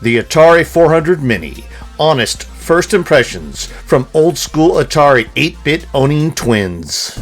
The Atari 400 Mini. Honest first impressions from old school Atari 8-bit owning twins.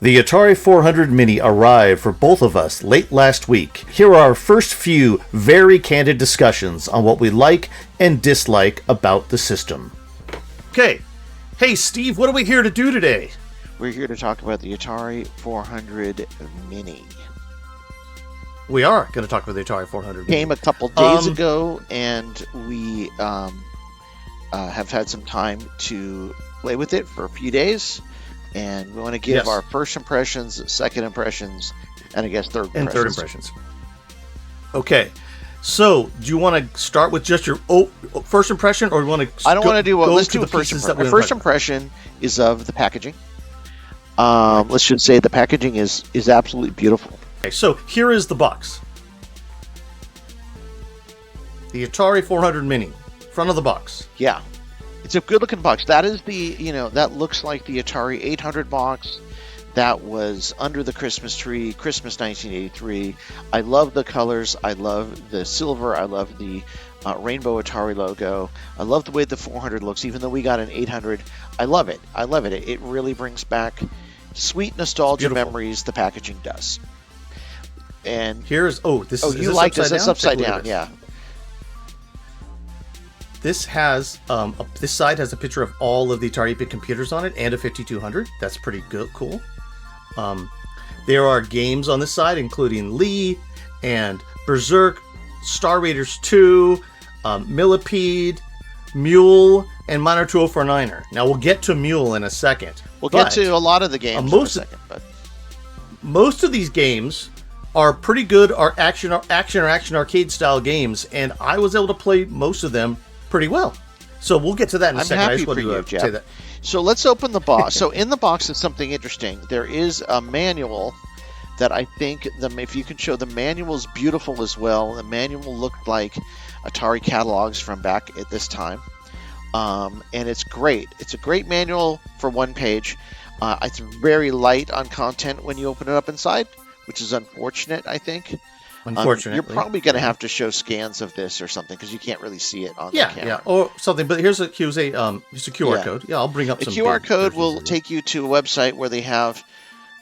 The Atari 400 Mini arrived for both of us late last week. Here are our first few very candid discussions on what we like and dislike about the system. Okay. Hey, Steve, what are we here to do today? We're here to talk about the Atari 400 Mini. We are going to talk about the Atari 400 Mini. Came a couple days ago, and we have had some time to play with it for a few days. And we want to give our first impressions, second impressions, and I guess third impressions. Okay. So, do you want to start with just your first impression, or do you want to? I don't want to do what. Let's do a first impression. My first impression is of the packaging. Let's just say the packaging is absolutely beautiful. Okay, so here is the box. The Atari 400 Mini, front of the box. Yeah. It's a good-looking box. That is that looks like the Atari 800 box that was under the Christmas tree, Christmas 1983. I love the colors. I love the silver. I love the rainbow Atari logo. I love the way the 400 looks, even though we got an 800. I love it. I love it. It really brings back sweet nostalgia memories. The packaging does. And here's you like this? It's upside down. Yeah. This has this side has a picture of all of the Atari 8-bit computers on it and a 5200. That's pretty good, cool. There are games on this side, including Lee and Berserk, Star Raiders 2, Millipede, Mule, and Miner 2049er. Now we'll get to Mule in a second. We'll get to a lot of the games in a second. But most of these games are pretty good, are action arcade style games, and I was able to play most of them pretty well. So we'll get to that in a second. I'm happy for you, Jeff. So let's open the box. So in the box is something interesting. There is a manual that I think, if you can show, the manual is beautiful as well. The manual looked like Atari catalogs from back at this time. And it's great. It's a great manual for one page. It's very light on content when you open it up inside, which is unfortunate, I think. Unfortunately, you're probably going to have to show scans of this or something because you can't really see it on the camera. Yeah, or something. But here's a QR code. Yeah, I'll bring up some. The QR code will take you to a website where they have.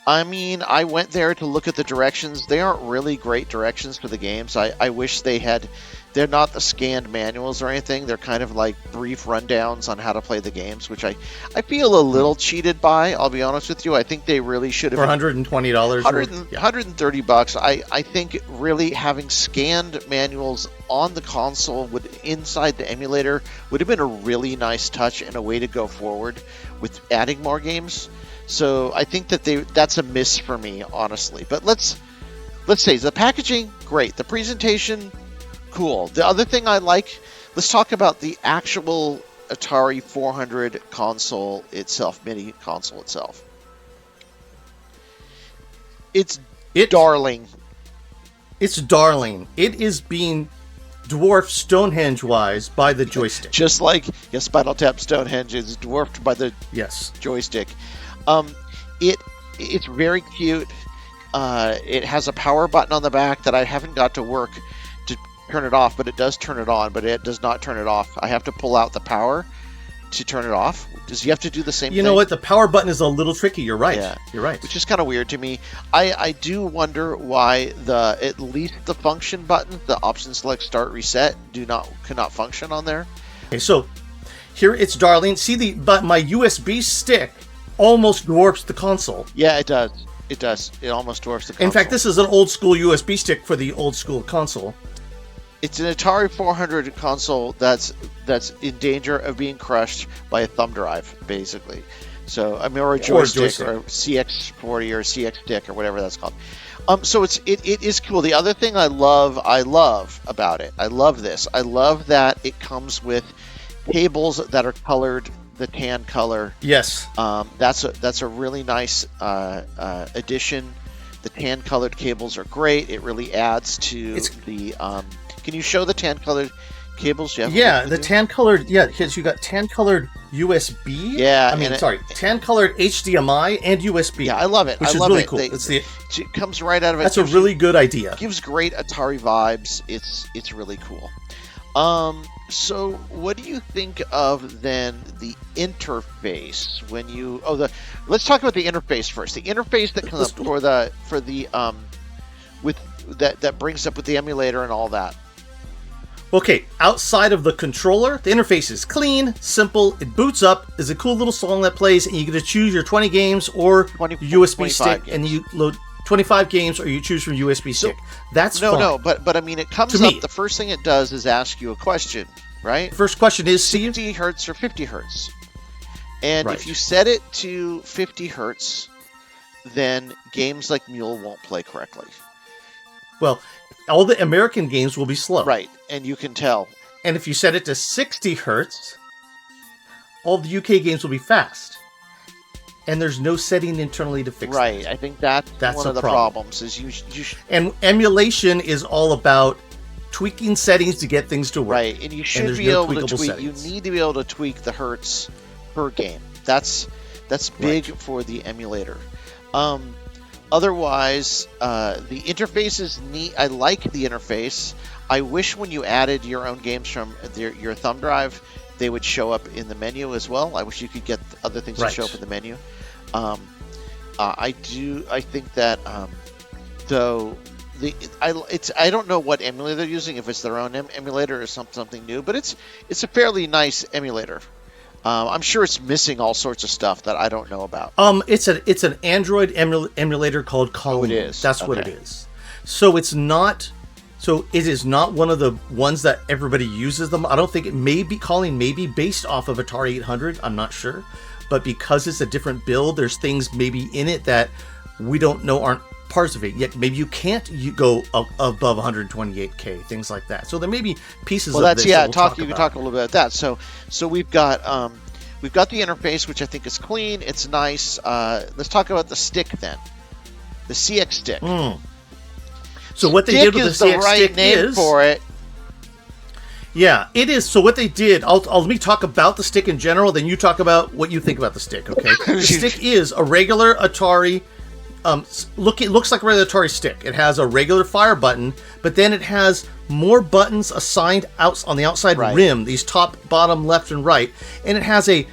I mean, I went there to look at the directions. They aren't really great directions for the games. I wish they had. They're not the scanned manuals or anything. They're kind of like brief rundowns on how to play the games, which I feel a little cheated by. I'll be honest with you. I think they really should have. For $120. $130. I think really having scanned manuals on the console inside the emulator would have been a really nice touch and a way to go forward with adding more games. So I think that's a miss for me, honestly. But let's say the packaging, great. The presentation, cool. The other thing I like, let's talk about the actual Atari 400 console itself, mini console itself. It's darling. It's darling. It is being dwarfed Stonehenge-wise by the joystick. Just like Spinal Tap Stonehenge is dwarfed by the joystick. It's very cute. It has a power button on the back that I haven't got to work to turn it off, but it does turn it on, but it does not turn it off. I have to pull out the power to turn it off. Does you have to do the same thing? You know what? The power button is a little tricky. You're right. Yeah. You're right. Which is kind of weird to me. I do wonder why at least the function button, the option select start reset, cannot function on there. Okay, so here it's darling. See my USB stick almost dwarfs the console. Yeah, it does. It does. It almost dwarfs the console. In fact, this is an old school USB stick for the old school console. It's an Atari 400 console that's in danger of being crushed by a thumb drive, basically. So or a joystick or CX40 or CX stick or whatever that's called. So it is cool. The other thing I love about it, I love this. I love that it comes with cables that are colored the tan color. Yes. That's a really nice addition. The tan colored cables are great. It really adds to the. Can you show the tan colored cables, Jeff? Yeah, the tan colored. Yeah, because you got tan colored USB. Yeah, tan colored HDMI and USB. Yeah, I love it. Which is really cool. It comes right out of it. That's a really good idea. Gives great Atari vibes. It's really cool. So what do you think of then the interface when you? Let's talk about the interface first. The interface that comes up for the with that brings up with the emulator and all that. Okay, outside of the controller, the interface is clean, simple, it boots up, there's a cool little song that plays, and you get to choose your 20 games or USB stick, games. And you load 25 games, or you choose from USB stick. That's fine. No, but I mean, it comes up, the first thing it does is ask you a question, right? First question is, 60 hertz or 50 hertz. And if you set it to 50 hertz, then games like Mule won't play correctly. Well, all the American games will be slow. Right, and you can tell. And if you set it to 60 hertz, all the UK games will be fast. And there's no setting internally to fix that. Right, I think that's one of the problems. Is you and emulation is all about tweaking settings to get things to work. Right, and you should be able to tweak. Settings. You need to be able to tweak the hertz per game. That's big for the emulator. Otherwise, the interface is neat. I like the interface. I wish when you added your own games from your thumb drive, they would show up in the menu as well. I wish you could get other things to show up in the menu. I think that though I don't know what emulator they're using, if it's their own emulator or something new, but it's a fairly nice emulator. I'm sure it's missing all sorts of stuff that I don't know about. It's an Android emulator called Column. Oh, it is. That's what it is. So it is not one of the ones that everybody uses them. I don't think it may be based off of Atari 800. I'm not sure, but because it's a different build, there's things maybe in it that we don't know aren't parts of it yet. Maybe you can't go above 128K, things like that. So there may be pieces of this. You can talk a little bit about that. So we've got the interface, which I think is clean. It's nice. Let's talk about the stick then. The CX stick. So what they did with the CX stick is for it. Yeah, it is. So what they did, let me talk about the stick in general, then you talk about what you think about the stick, okay? The stick is a regular Atari. It looks like a regular Atari stick. It has a regular fire button, but then it has more buttons assigned out on the outside rim, these top, bottom, left, and right. And it has a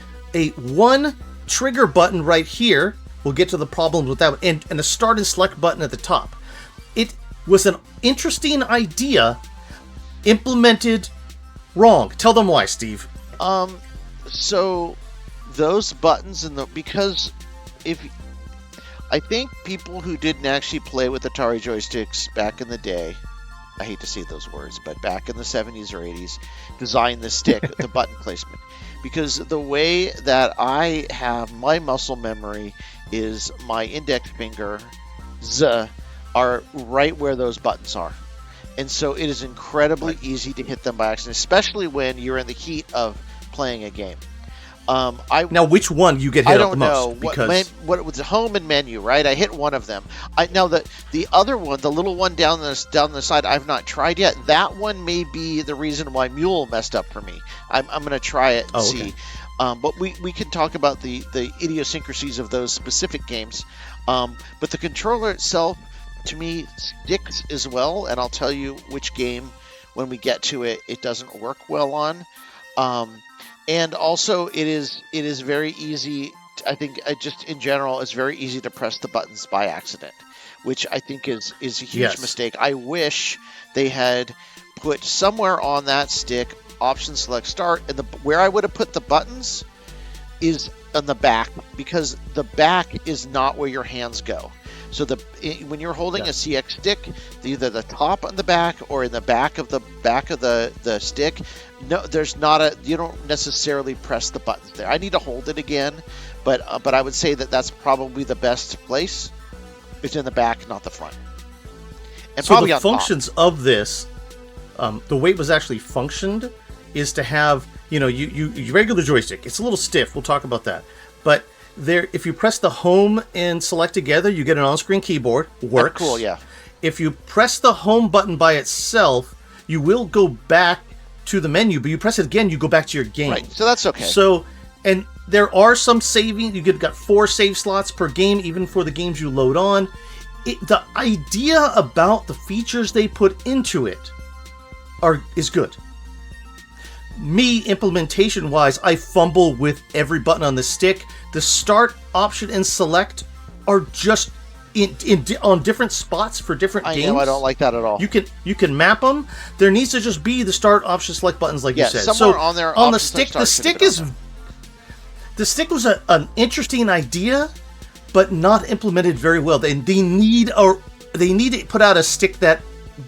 one trigger button right here. We'll get to the problems with that, and a start and select button at the top. It was an interesting idea, implemented wrong. Tell them why, Steve. So those buttons because I think people who didn't actually play with Atari joysticks back in the day, I hate to say those words, but back in the 70s or 80s, designed the stick, the button placement. Because the way that I have my muscle memory is my index fingers are right where those buttons are. And so it is incredibly easy to hit them by accident, especially when you're in the heat of playing a game. Now, which one you get hit up the most? I don't know. What was home and menu, right? I hit one of them. Now the other one, the little one down the side, I've not tried yet. That one may be the reason why Mule messed up for me. I'm going to try it and see. But we can talk about the idiosyncrasies of those specific games. But the controller itself, to me, sticks as well, and I'll tell you which game when we get to it doesn't work well on. And also, it is very easy. I think just in general, it's very easy to press the buttons by accident, which I think is a huge mistake. I wish they had put somewhere on that stick option select start, and where I would have put the buttons is on the back, because the back is not where your hands go. So when you're holding a CX stick, either the top on the back or in the back of the stick, no, you don't necessarily press the buttons there. I need to hold it again, but I would say that's probably the best place. It's in the back, not the front. And so probably the functions of this, the way it was actually functioned is to have you regular joystick. It's a little stiff. We'll talk about that. But if you press the home and select together, you get an on-screen keyboard. Works. Cool, yeah. If you press the home button by itself, you will go back to the menu, but you press it again, you go back to your game. Right, so that's okay. So, and there are some saving. You got 4 save slots per game, even for the games you load on. The idea about the features they put into it is good. Me, implementation-wise, I fumble with every button on the stick. The start option and select are just on different spots for different games. I know, I don't like that at all. You can map them. There needs to just be the start option select buttons, like you said. Somewhere on there. On the stick, the stick was an interesting idea, but not implemented very well. They need to put out a stick that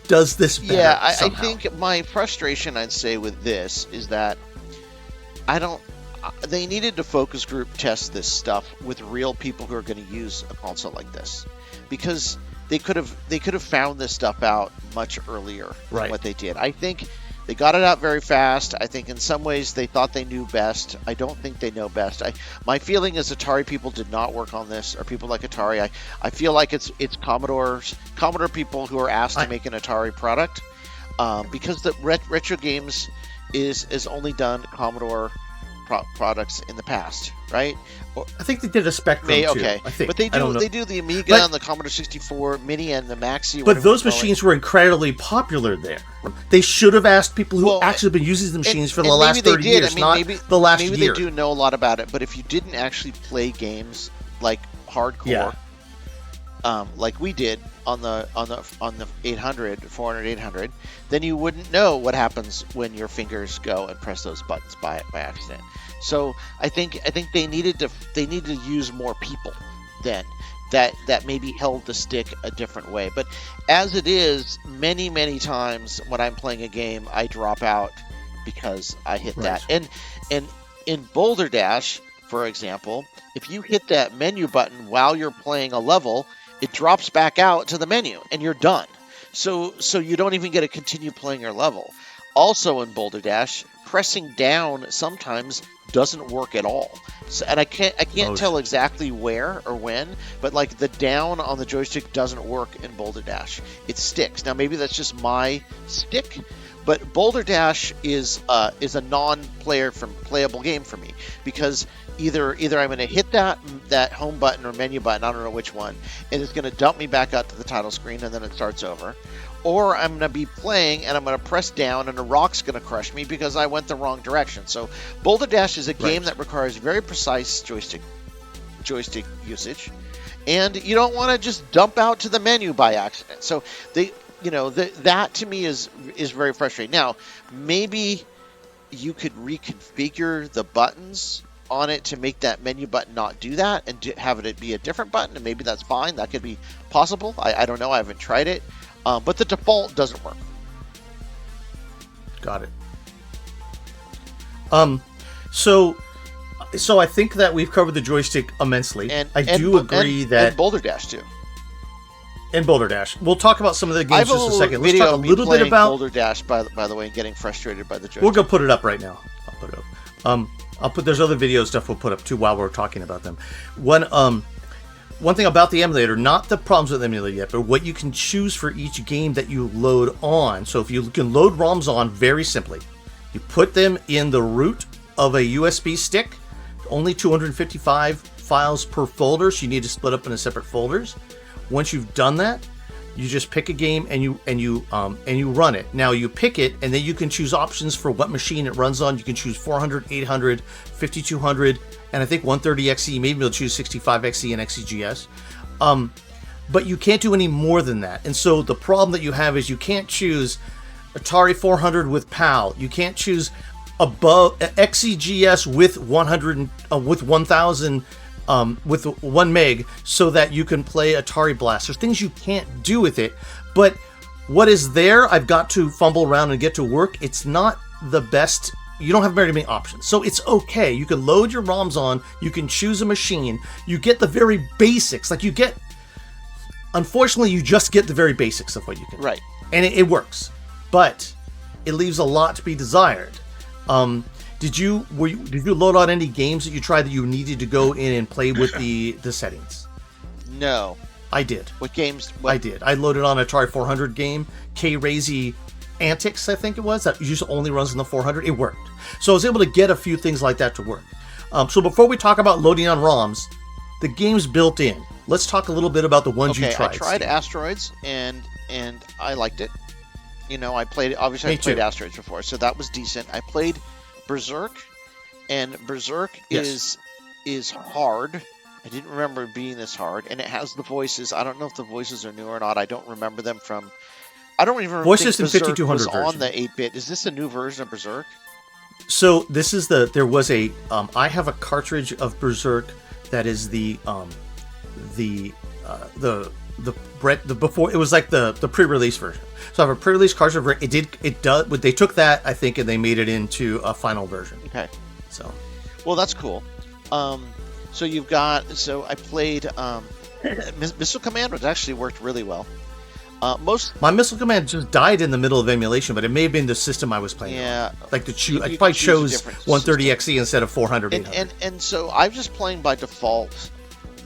does this better. Yeah, I think my frustration, I'd say, with this is that they needed to focus group test this stuff with real people who are going to use a console like this, because they could have found this stuff out much earlier than what they did. I think they got it out very fast. I think in some ways they thought they knew best. I don't think they know best. My feeling is Atari people did not work on this, or people like Atari. I feel like it's Commodore people who are asked to make an Atari product, because the retro games is only done Commodore products in the past, right? I think they did a Spectrum too. Okay, I think. But they do the Amiga and the Commodore 64 Mini and the Maxi. But those machines were incredibly popular there. They should have asked people who actually been using the machines for the last 30 years, not the last year. Maybe they do know a lot about it, but if you didn't actually play games like hardcore, like we did on the 800, 400, 800, then you wouldn't know what happens when your fingers go and press those buttons by accident. So I think they needed to use more people then that maybe held the stick a different way. But as it is, many times when I'm playing a game, I drop out because I hit that. And in Boulder Dash, for example, if you hit that menu button while you're playing a level, it drops back out to the menu and you're done. So you don't even get to continue playing your level. Also in Boulder Dash, pressing down sometimes doesn't work at all. So, and I can't tell exactly where or when, but like the down on the joystick doesn't work in Boulder Dash. It sticks. Now maybe that's just my stick, but Boulder Dash is a playable game for me, because either I'm going to hit that home button or menu button, I don't know which one, and it's going to dump me back out to the title screen and then it starts over. Or I'm going to be playing and I'm going to press down and a rock's going to crush me because I went the wrong direction. So Boulder Dash is a game that requires very precise joystick usage, and you don't want to just dump out to the menu by accident. So that to me is very frustrating. Now, maybe you could reconfigure the buttons on it to make that menu button not do that and have it be a different button, and maybe that's fine. That could be possible. I don't know. I haven't tried it. But the default doesn't work. Got it. So I think that we've covered the joystick immensely. I do agree that... And Boulder Dash, too. And Boulder Dash. We'll talk about some of the games in just a second. Let's talk a little bit about... Boulder Dash, by the way, and getting frustrated by the joystick. We'll go put it up right now. I'll put it up. There's other video stuff we'll put up, too, while we're talking about them. One thing about the emulator, not the problems with the emulator yet, but what you can choose for each game that you load on. So if you can load ROMs on very simply, you put them in the root of a USB stick, only 255 files per folder, so you need to split up into separate folders. Once you've done that, you just pick a game and you run it. Now you pick it, and then you can choose options for what machine it runs on. You can choose 400, 800, 5200, and I think 130XE. Maybe you'll choose 65XE and XEGS. But you can't do any more than that. And so the problem that you have is you can't choose Atari 400 with PAL. You can't choose above XEGS with 100 with 1000 with 1 meg so that you can play Atari Blast. There's things you can't do with it, but what is there, I've got to fumble around and get to work. It's not the best. You don't have very many options, so it's okay. You can load your ROMs on, you can choose a machine, you get the very basics. Like unfortunately, you just get the very basics of what you can do. Right. And it works, but it leaves a lot to be desired. Did you load on any games that you tried that you needed to go in and play with the settings? No. I did. What games? I did. I loaded on Atari 400 game, K-Razy Antics, I think it was, that usually only runs in the 400. It worked. So I was able to get a few things like that to work. So before we talk about loading on ROMs, the game's built in. Let's talk a little bit about the ones you tried. I tried Asteroids, and I liked it. You know, I played Asteroids before, so that was decent. I played Berserk, and Berserk is hard. I didn't remember it being this hard, and it has the voices. I don't know if the voices are new or not. I don't remember them from. I don't even remember. Voices in Berserk 5200 was version. on the 8-bit. Is this a new version of Berserk? So this is there was a I have a cartridge of Berserk that is the before it was like the pre-release version. So I have a pre-release cartridge. It does. They took that, I think, and they made it into a final version. Okay. So, well, that's cool. So you've got. So I played Missile Command, which actually worked really well. My Missile Command just died in the middle of emulation, but it may have been the system I was playing. Yeah. On. Like I probably chose 130XE instead of 400. And so I'm just playing by default.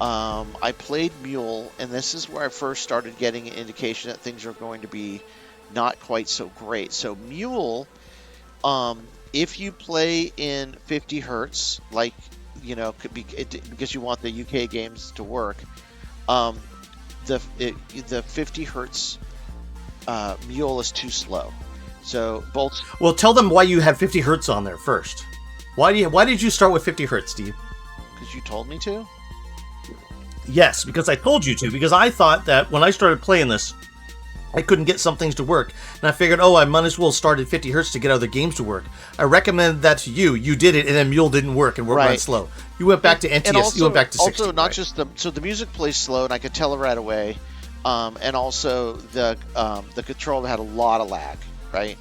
I played Mule, and this is where I first started getting an indication that things are going to be not quite so great. So Mule, if you play in 50 hertz, like, you know, because you want the UK games to work, the 50 hertz Mule is too slow. So both. Well, tell them why you have 50 hertz on there first. Why did you start with 50 hertz, Steve? Because you told me to. Yes, because I told you to. Because I thought that when I started playing this, I couldn't get some things to work, and I figured, I might as well start at 50 hertz to get other games to work. I recommended that to you. You did it, and then Mule didn't work and ran slow. You went back to NTS. And also, you went back to 60. Also, not just the music plays slow, and I could tell it right away. And also the controller had a lot of lag. Right.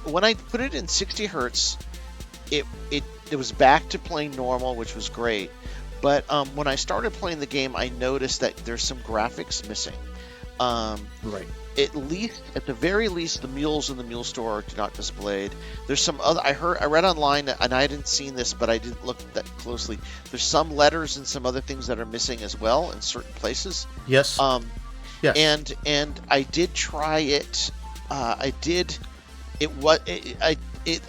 When I put it in 60 hertz, it was back to playing normal, which was great. But when I started playing the game, I noticed that there's some graphics missing. Right. At the very least, the mules in the mule store are not displayed. There's some other. I read online, and I hadn't seen this, but I didn't look that closely. There's some letters and some other things that are missing as well in certain places. Yes. Yes. And I did try it. I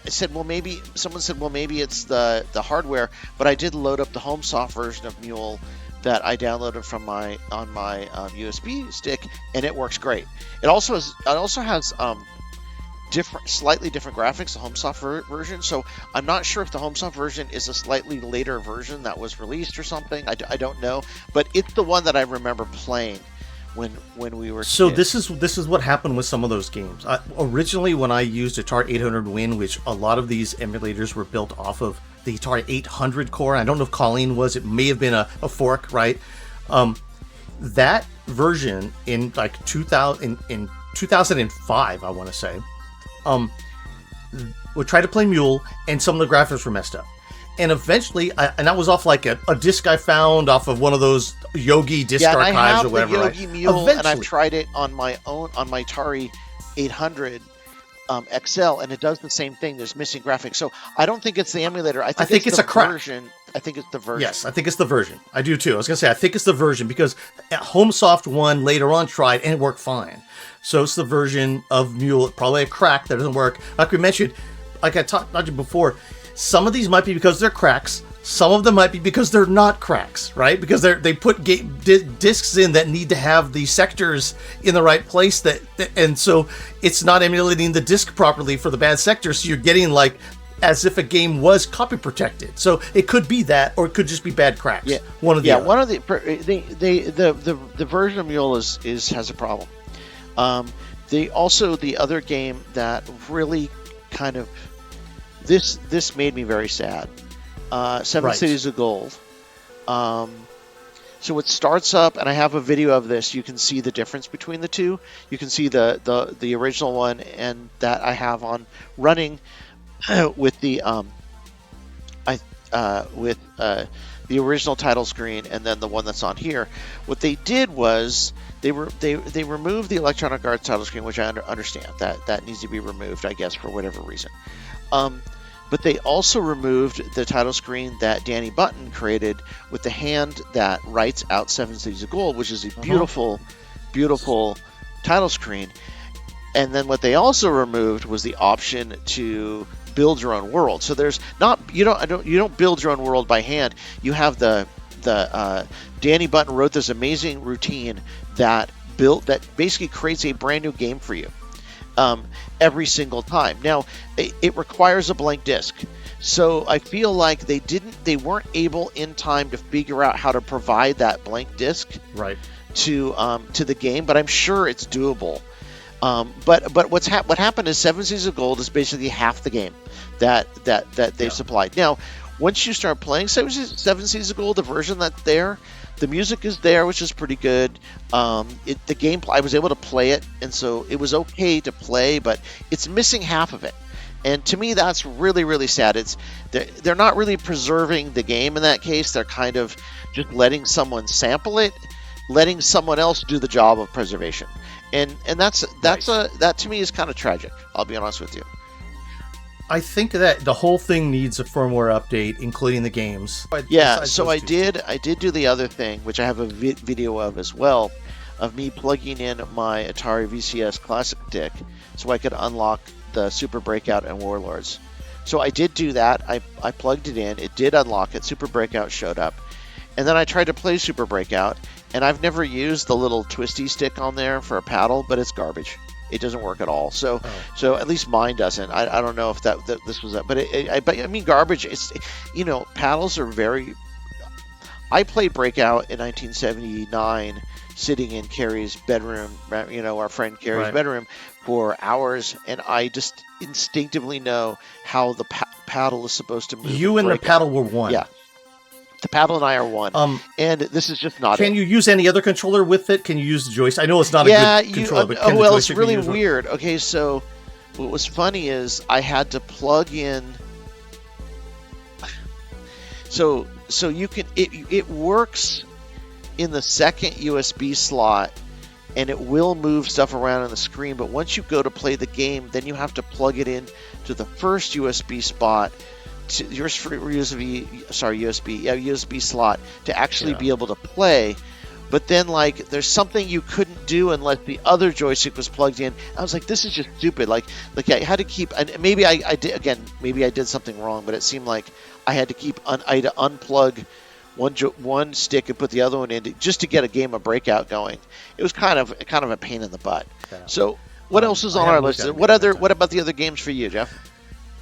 said, well, maybe someone said, well, maybe it's the hardware, but I did load up the HomeSoft version of Mule that I downloaded from my USB stick, and it works great. It also has slightly different graphics, the HomeSoft version. So I'm not sure if the HomeSoft version is a slightly later version that was released or something. I don't know, but it's the one that I remember playing when we were so kids. This is what happened with some of those games. Originally, when I used Atari 800 Win, which a lot of these emulators were built off of the Atari 800 core. I don't know if Colleen was. It may have been a fork, right? That version in like 2005, I want to say, would try to play Mule, and some of the graphics were messed up. And eventually, and that was off like a disc I found off of one of those Yogi disc archives or whatever. Yeah, I have the Yogi Mule, and I've tried it on my Atari 800 XL, and it does the same thing. There's missing graphics, so I don't think it's the emulator. I think it's a crack. Version. I think it's the version. Yes, I think it's the version. I do too. I was gonna say I think it's the version because HomeSoft one later on tried and it worked fine. So it's the version of Mule, probably a crack that doesn't work. Like we mentioned, like I talked about before. Some of these might be because they're cracks. Some of them might be because they're not cracks, right? Because they put discs in that need to have the sectors in the right place, and so it's not emulating the disc properly for the bad sectors. So you're getting like as if a game was copy protected. So it could be that, or it could just be bad cracks. Yeah, one of the other. One of the version of Mule has a problem. The other game that really kind of this made me very sad. Seven Cities of Gold. So it starts up, and I have a video of this. You can see the difference between the two. You can see the original one and that I have on running with the original title screen, and then the one that's on here. What they did was they removed the Electronic Arts title screen, which I understand that needs to be removed, I guess, for whatever reason. But they also removed the title screen that Danny Button created with the hand that writes out Seven Cities of Gold, which is a beautiful, beautiful title screen. And then what they also removed was the option to build your own world. So there's not you don't build your own world by hand. You have the Danny Button wrote this amazing routine that basically creates a brand new game for you every single time. Now it requires a blank disc, so I feel like they weren't able in time to figure out how to provide that blank disc to the game, but I'm sure it's doable. But what happened is Seven Seas of Gold is basically half the game that they've supplied. Now, once you start playing Seven Seas of Gold, the version that's there, the music is there, which is pretty good. The gameplay, I was able to play it, and so it was okay to play, but it's missing half of it. And to me, that's really, really sad. They're not really preserving the game in that case. They're kind of just letting someone sample it, letting someone else do the job of preservation. And that to me is kind of tragic. I'll be honest with you. I think that the whole thing needs a firmware update, including the games. Yeah, so I did do the other thing, which I have a video of as well, of me plugging in my Atari VCS Classic Stick so I could unlock the Super Breakout and Warlords. So I did do that. I plugged it in. It did unlock it. Super Breakout showed up. And then I tried to play Super Breakout, and I've never used the little twisty stick on there for a paddle, but it's garbage. It doesn't work at all. So at least mine doesn't. I don't know if this was that, but I mean garbage. It's paddles are very. I played Breakout in 1979, sitting in Carrie's bedroom. Our friend Carrie's bedroom for hours, and I just instinctively know how the paddle is supposed to move. You and the paddle were one. Yeah. The paddle and I are one, and this is just not. Can you use any other controller with it? Can you use the joystick? I know it's not a good controller, but can the it's joystick really be used weird. Okay, so what was funny is I had to plug in. So you can it works in the second USB slot, and it will move stuff around on the screen. But once you go to play the game, then you have to plug it in to the first USB spot. USB slot to actually be able to play. But then there's something you couldn't do unless the other joystick was plugged in. I was like, this is just stupid. Like I had to keep, and maybe I did something wrong, but it seemed like I had to unplug one stick and put the other one in just to get a game of Breakout going. It was kind of a pain in the butt. Yeah. So what else is on our list? What about the other games for you, Jeff?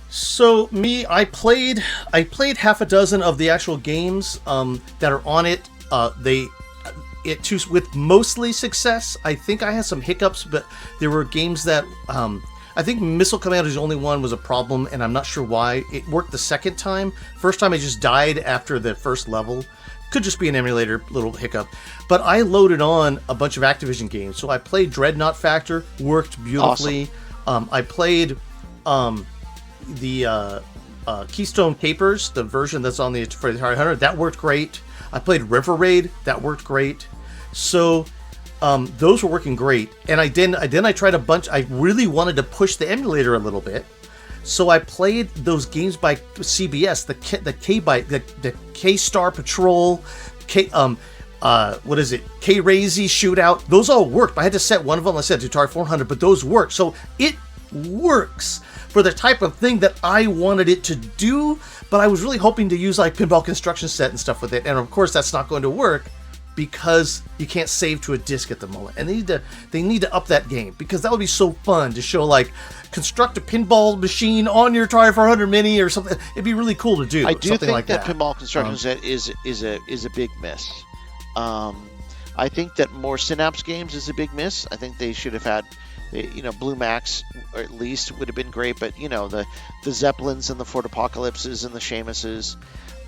So I played half a dozen of the actual games that are on it. With mostly success. I think I had some hiccups, but there were games that I think Missile Commander's the only one was a problem, and I'm not sure why. It worked the second time. First time I just died after the first level. Could just be an emulator little hiccup. But I loaded on a bunch of Activision games. So I played Dreadnought Factor, worked beautifully. Awesome. I played the Keystone Capers, the version that's on for the Atari 100, that worked great. I played River Raid, that worked great. So those were working great. And I tried a bunch. I really wanted to push the emulator a little bit, so I played those games by CBS, the K-Star Patrol, K-Razy Shootout. Those all worked. I had to set one of them. I said to Atari 400, but those work. So it works for the type of thing that I wanted it to do, but I was really hoping to use Pinball Construction Set and stuff with it, and of course that's not going to work because you can't save to a disc at the moment, and they need to up that game, because that would be so fun to show construct a pinball machine on your Atari 400 Mini or something. It'd be really cool to do. I do something think like that Pinball Construction Set is a big miss. I think that more Synapse games is a big miss. I think they should have had. Blue Max, or at least, would have been great, but the Zeppelins and the Fort Apocalypses and the Seamuses.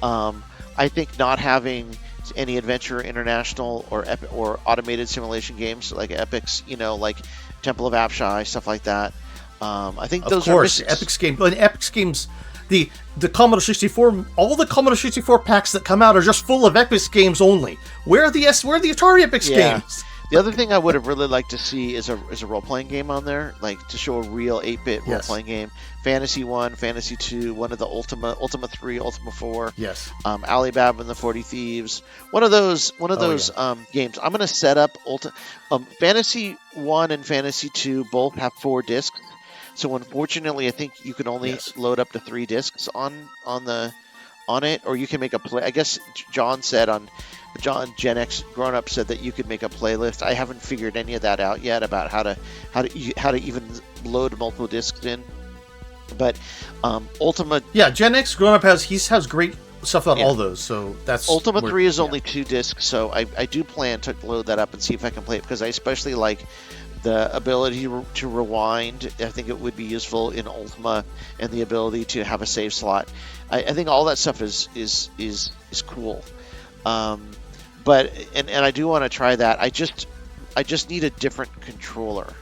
I think not having any Adventure International or automated simulation games like Epics, like Temple of Apshai, stuff like that. I think those are misses. Epic's games, the Commodore 64, all the Commodore 64 packs that come out are just full of Epic's games only. Where are the Atari Epic's games? The other thing I would have really liked to see is a role playing game on there, like to show a real 8-bit role playing game. Fantasy 1, Fantasy 2, one of the Ultima 3, Ultima 4. Yes. Alibaba and the 40 Thieves. One of those games. I'm going to set up Fantasy 1 and Fantasy 2 both have 4 discs. So unfortunately, I think you can only load up to 3 discs on it, or you can make a play. I guess John Gen X Grown Up said that you could make a playlist. I haven't figured any of that out yet about how to even load multiple discs in. But Ultima, Gen X Grown Up has great stuff on all those. So that's Ultima 3 is only 2 discs, so I do plan to load that up and see if I can play it, because I especially like the ability to rewind. I think it would be useful in Ultima, and the ability to have a save slot. I think all that stuff is cool. But I do want to try that. I just need a different controller.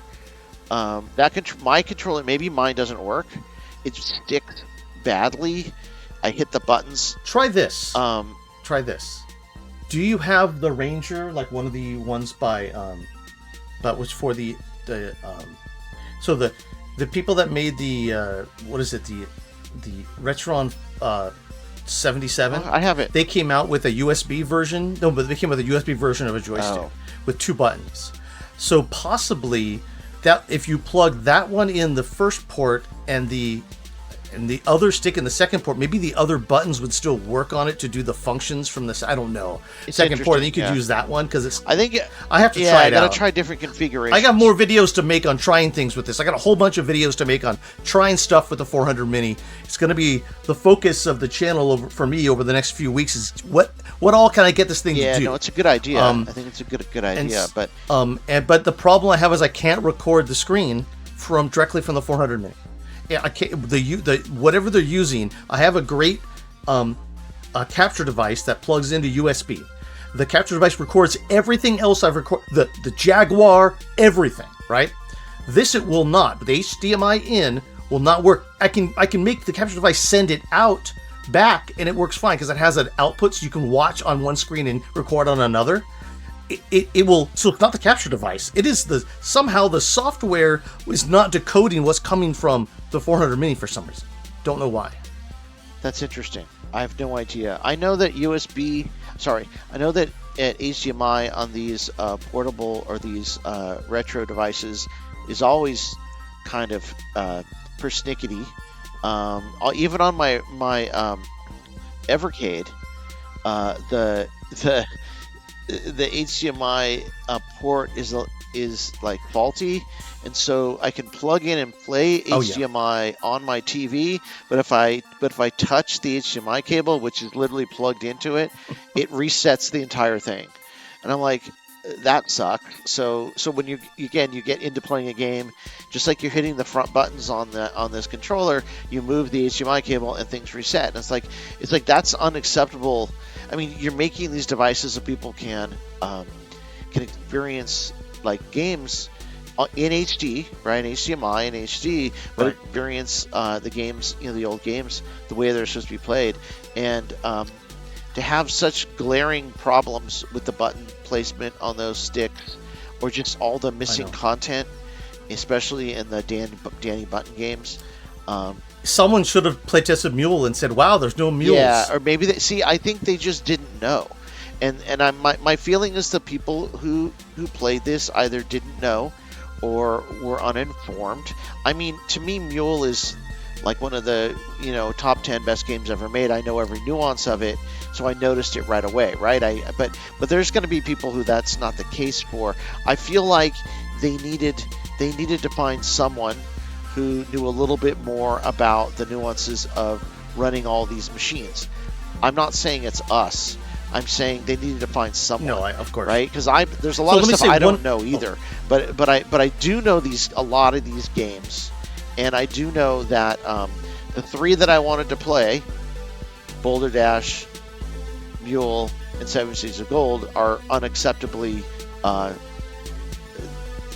My controller, maybe mine doesn't work. It sticks badly. I hit the buttons. Try this. Try this. Do you have the Ranger, like one of the ones by but was for the so the people that made the what is it, the Retron 77? I have it. They came out with a USB version. No, but they came with a USB version of a joystick with 2 buttons. So possibly that if you plug that one in the first port and the other stick in the second port, maybe the other buttons would still work on it to do the functions from this. I don't know. Second port, and you could use that one, because it's. I have to try it out. I gotta try different configurations. I got more videos to make on trying things with this. I got a whole bunch of videos to make on trying stuff with the 400 Mini. It's going to be the focus of the channel for me over the next few weeks. Is what all can I get this thing to do? Yeah, no, it's a good idea. I think it's a good idea, but but the problem I have is I can't record the screen directly from the 400 Mini. Yeah, I can't. Whatever they're using, I have a great a capture device that plugs into USB. The capture device records everything else I've recorded. The Jaguar, everything, right? This it will not. But the HDMI in will not work. I can make the capture device send it out back, and it works fine because it has an output, so you can watch on one screen and record on another. It will, so it's not the capture device. It is somehow the software is not decoding what's coming from the 400 Mini for some reason. Don't know why. That's interesting. I have no idea. I know that I know that at HDMI on these portable or these retro devices is always kind of persnickety. Even on my Evercade, the HDMI port is like faulty, and so I can plug in and play HDMI on my TV, but if I touch the HDMI cable, which is literally plugged into it, it resets the entire thing, and I'm like, that sucks. So when you get into playing a game, just like you're hitting the front buttons on this controller, you move the HDMI cable and things reset. And it's like that's unacceptable. I mean, you're making these devices so people can experience like games in HD, right? In HDMI and HD, but experience the games, the old games, the way they're supposed to be played, and to have such glaring problems with the button placement on those sticks, or just all the missing content, especially in the Danny Button games. Someone should have playtested Mule and said, "Wow, there's no mules." Yeah, or maybe I think they just didn't know, and my feeling is the people who played this either didn't know or were uninformed. I mean, to me, Mule is like one of the top 10 best games ever made. I know every nuance of it, so I noticed it right away, right? But there's going to be people who that's not the case for. I feel like they needed to find someone who knew a little bit more about the nuances of running all these machines. I'm not saying it's us. I'm saying they needed to find someone. No, of course, right? Because there's a lot of stuff I don't know either. But I do know a lot of these games, and I do know that the 3 that I wanted to play, Boulder Dash, Mule, and 7 Seas of Gold, are unacceptably.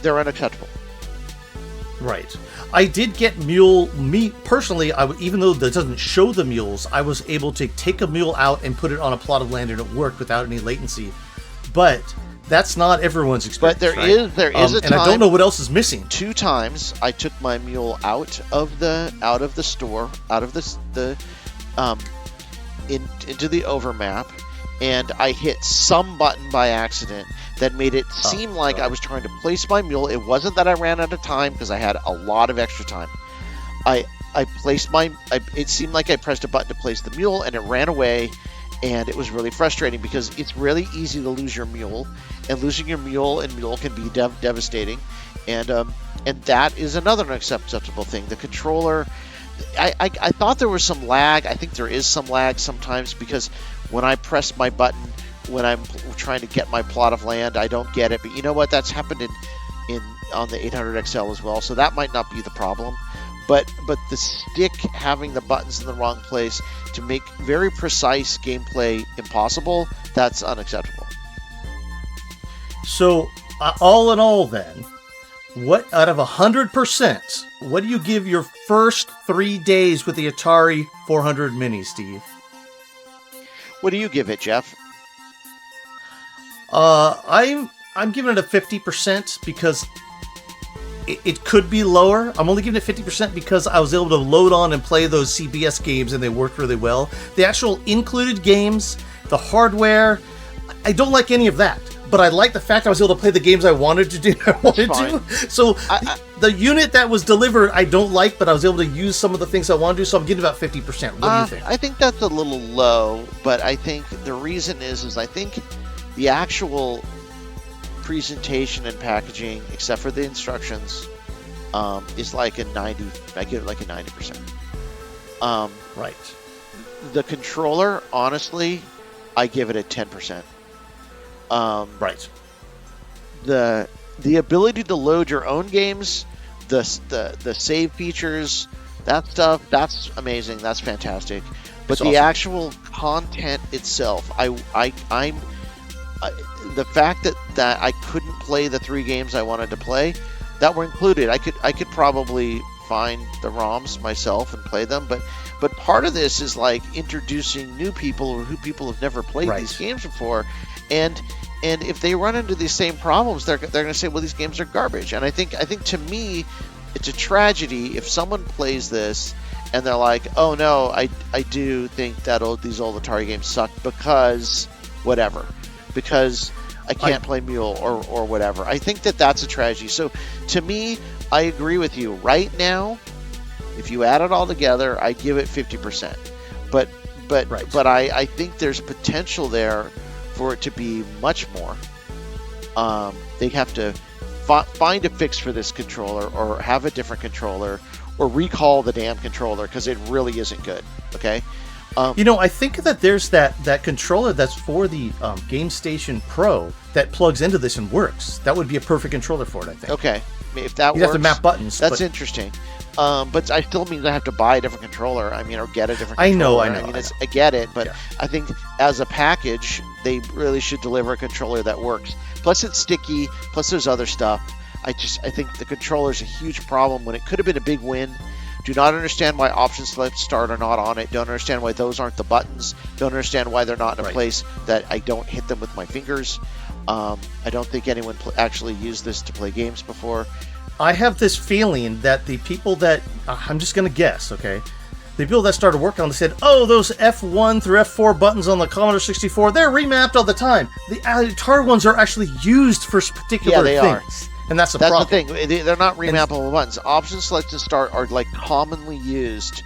They're unacceptable. Right. I did get Mule. Me personally, even though that doesn't show the mules, I was able to take a mule out and put it on a plot of land, and it worked without any latency. But that's not everyone's experience. But there is a time, and I don't know what else is missing. 2 times I took my mule out of the store, out of the into the overmap, and I hit some button by accident that made it seem like I was trying to place my mule. It wasn't that I ran out of time, because I had a lot of extra time. I placed it seemed like I pressed a button to place the mule, and it ran away, and it was really frustrating because it's really easy to lose your mule, and losing your mule can be devastating, and that is another unacceptable thing. The controller, I thought there was some lag. I think there is some lag sometimes, because when I press my button when I'm trying to get my plot of land, I don't get it. But you know what? That's happened on the 800XL as well, so that might not be the problem. But the stick having the buttons in the wrong place to make very precise gameplay impossible, that's unacceptable. So, all in all then, what out of 100%, what do you give your first 3 days with the Atari 400 Mini, Steve? What do you give it, Jeff? I'm giving it a 50% because it could be lower. I'm only giving it 50% because I was able to load on and play those CBS games, and they worked really well. The actual included games, the hardware, I don't like any of that. But I like the fact I was able to play the games I wanted to do. So the unit that was delivered, I don't like, but I was able to use some of the things I want to do. So I'm getting about 50%. What do you think? I think that's a little low, but I think the reason is I think the actual presentation and packaging, except for the instructions, is like a 90. I give it like a 90%. Right. The controller, honestly, I give it a 10%. Right. The ability to load your own games, the save features, that stuff, that's amazing. That's fantastic. But the actual content itself, I'm the fact that I couldn't play the 3 games I wanted to play that were included. I could probably find the ROMs myself and play them, but part of this is like introducing new people or who people have never played these games before, and if they run into these same problems, they're going to say, well, these games are garbage. And I think to me, it's a tragedy if someone plays this and they're like, oh no, I do think that these old Atari games suck because whatever, because I can't play Mule or whatever. I think that's a tragedy. So to me, I agree with you. Right now, if you add it all together, I give it 50%. But I think there's potential there for it to be much more. They have to find a fix for this controller, or have a different controller, or recall the damn controller, because it really isn't good. Okay. I think that there's that controller that's for the Game Station Pro that plugs into this and works. That would be a perfect controller for it, I think. Okay, if that you'd works, have to map buttons. That's interesting. But I still means I have to buy a different controller. I mean, or get a different controller. I know. I get it, but yeah. I think as a package, they really should deliver a controller that works. Plus, it's sticky. Plus, there's other stuff. I think the controller's a huge problem when it could have been a big win. Do not understand why option select start are not on it. Don't understand why those aren't the buttons. Don't understand why they're not in a place that I don't hit them with my fingers. I don't think anyone actually used this to play games before. I have this feeling that the people that I'm just going to guess, okay? The people that started working on this said, "Oh, those F1 through F4 buttons on the Commodore 64, they're remapped all the time. The Atari ones are actually used for particular things." Are. And that's the problem. That's the thing. They're not remappable buttons. Option select and start are like commonly used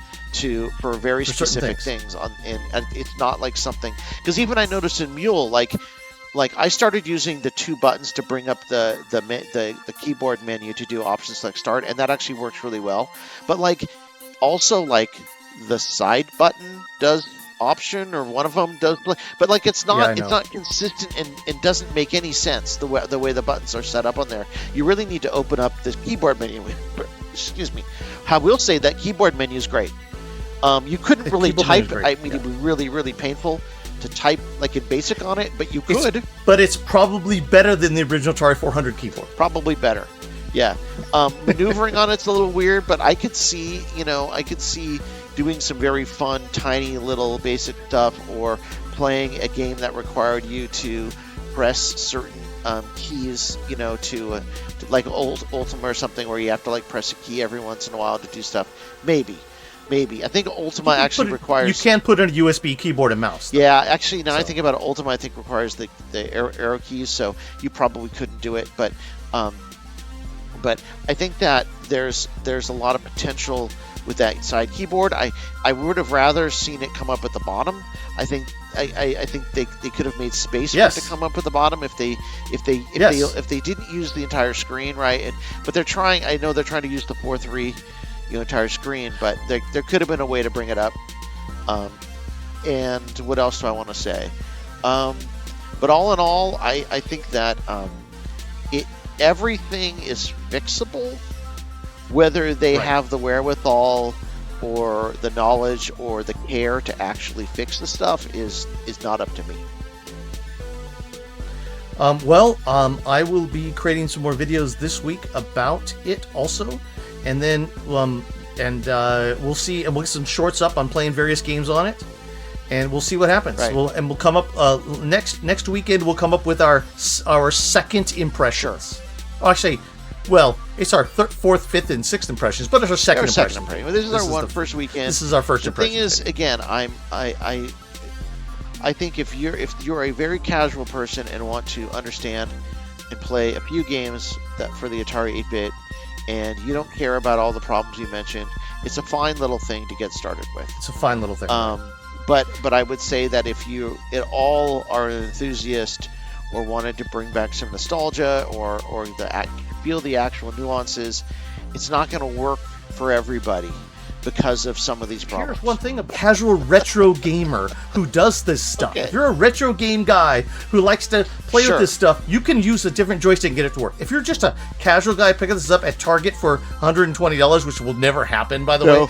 for very specific things. And it's not like something, because even I noticed in Mule, like I started using the 2 buttons to bring up the keyboard menu to do option select start, and that actually works really well. But also the side button does option, or one of them does, but it's not consistent and doesn't make any sense the way the buttons are set up on there. You really need to open up the keyboard menu. Excuse me. I will say that keyboard menu is great. You couldn't really type. I mean, it'd be really, really painful to type in BASIC on it, but you could. But it's probably better than the original Atari 400 keyboard. Probably better. Yeah. Maneuvering on it's a little weird, but I could see doing some very fun, tiny little basic stuff, or playing a game that required you to press certain keys, to like Ultima or something where you have to like press a key every once in a while to do stuff. Maybe. I think Ultima actually requires. You can put in a USB keyboard and mouse. Though. Yeah, actually, now I think about it, Ultima, I think requires the arrow keys, so you probably couldn't do it. But I think that there's a lot of potential with that side keyboard. I would have rather seen it come up at the bottom. I think they could have made space for it to come up at the bottom if they didn't use the entire screen, right? But they're trying. I know they're trying to use the 4:3. Entire screen, but there could have been a way to bring it up. And what else do I want to say? But all in all, I think that everything is fixable, whether they have the wherewithal or the knowledge or the care to actually fix the stuff is not up to me. I will be creating some more videos this week about it also. And then, we'll see, and we'll get some shorts up on playing various games on it, and we'll see what happens. Right. We'll come up next weekend. We'll come up with our second impressions. Oh, actually, well, it's our fourth, fifth, and sixth impressions, but it's our second impression. Well, this is our first weekend. This is our first impression. The thing is, again, I think if you're a very casual person and want to understand and play a few games for the Atari 8-bit. And you don't care about all the problems you mentioned, it's a fine little thing to get started with. It's a fine little thing. But I would say that if you at all are an enthusiast or wanted to bring back some nostalgia or feel the actual nuances, it's not going to work for everybody because of some of these problems. Here's one thing: a casual retro gamer who does this stuff. Okay. If you're a retro game guy who likes to play with this stuff, you can use a different joystick and get it to work. If you're just a casual guy picking this up at Target for $120, which will never happen, by the way.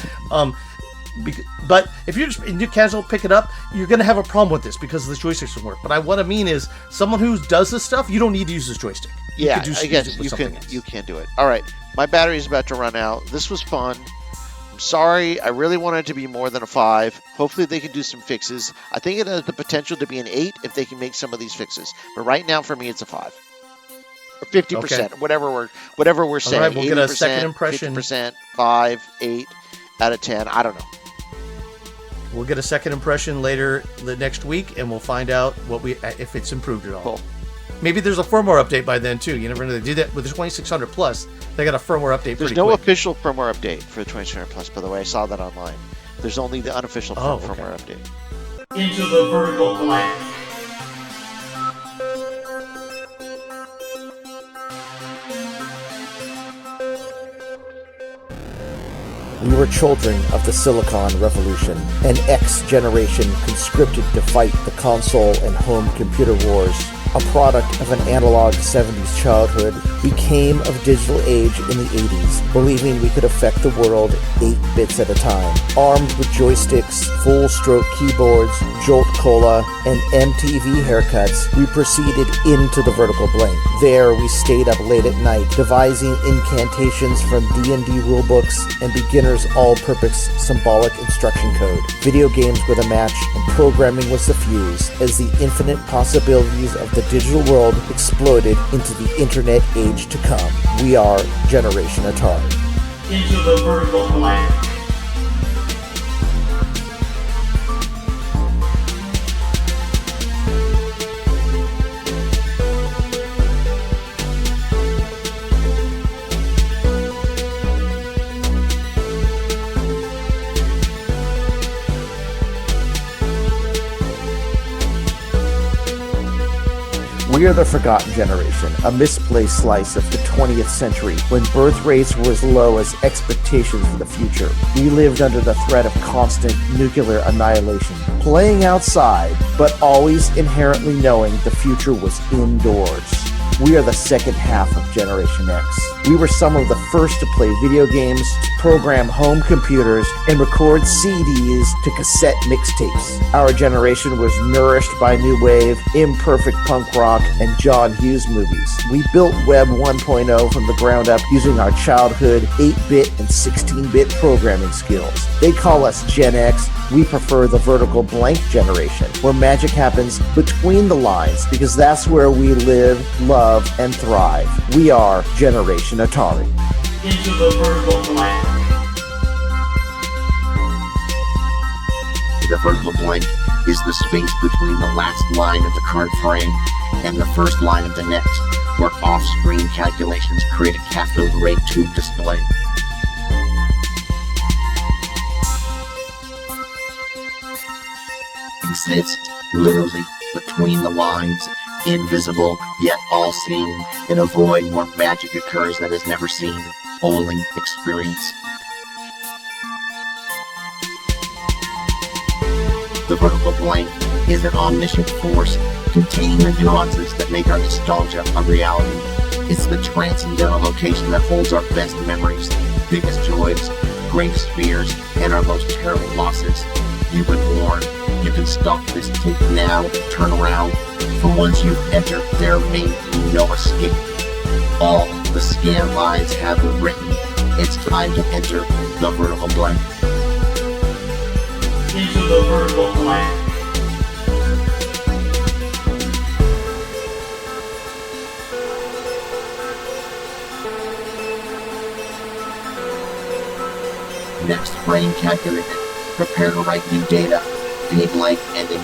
But if you're just casual pick it up, you're going to have a problem with this because the joysticks don't work. But what I mean is, someone who does this stuff, you don't need to use this joystick. I guess you can do it. All right, my battery is about to run out. This was fun. I'm sorry, I really wanted it to be more than a 5. Hopefully they can do some fixes. I think it has the potential to be an 8 if they can make some of these fixes. But right now, for me, it's a 5. Or 50%, whatever we're saying. All right, we'll get a second impression. 50%, 5, 8 out of 10. I don't know. We'll get a second impression later the next week, and we'll find out if it's improved at all. Cool. Maybe there's a firmware update by then too. You never know. They do that with the 2600 Plus. They got a firmware update. There's no official firmware update for the 2600 Plus, by the way. I saw that online. There's only the unofficial firmware update. Into the vertical blank. We were children of the Silicon Revolution, an X generation conscripted to fight the console and home computer wars. A product of an analog 70s childhood, we came of digital age in the 80s, believing we could affect the world 8 bits at a time. Armed with joysticks, full-stroke keyboards, Jolt Cola, and MTV haircuts, we proceeded into the vertical blank. There, we stayed up late at night, devising incantations from D&D rulebooks and beginner's all-purpose symbolic instruction code. Video games were the match, and programming was the fuse, as the infinite possibilities of the digital world exploded into the internet age to come. We are Generation Atari. Into the vertical blank. We are the forgotten generation, a misplaced slice of the 20th century when birth rates were as low as expectations for the future. We lived under the threat of constant nuclear annihilation, playing outside, but always inherently knowing the future was indoors. We are the second half of Generation X. We were some of the first to play video games, to program home computers, and record CDs to cassette mixtapes. Our generation was nourished by new wave, imperfect punk rock, and John Hughes movies. We built Web 1.0 from the ground up using our childhood 8-bit and 16-bit programming skills. They call us Gen X. We prefer the vertical blank generation, where magic happens between the lines, because that's where we live, love, and thrive. We are Generation Atari. Into the vertical blank. The vertical blank is the space between the last line of the card frame and the first line of the next, where off-screen calculations create a cathode ray tube display. Exists literally between the lines, invisible yet all-seeing, in a void where magic occurs that is never seen, only experienced. The vertical blank is an omniscient force containing the nuances that make our nostalgia a reality. It's the transcendental location that holds our best memories, biggest joys, greatest fears, and our most terrible losses. You've been warned. You can stop this tape now, turn around, for once you've entered, there may be no escape. All the scan lines have been written. It's time to enter the vertical blank. Into the vertical blank. Next frame calculated. Prepare to write new data. V blank ending.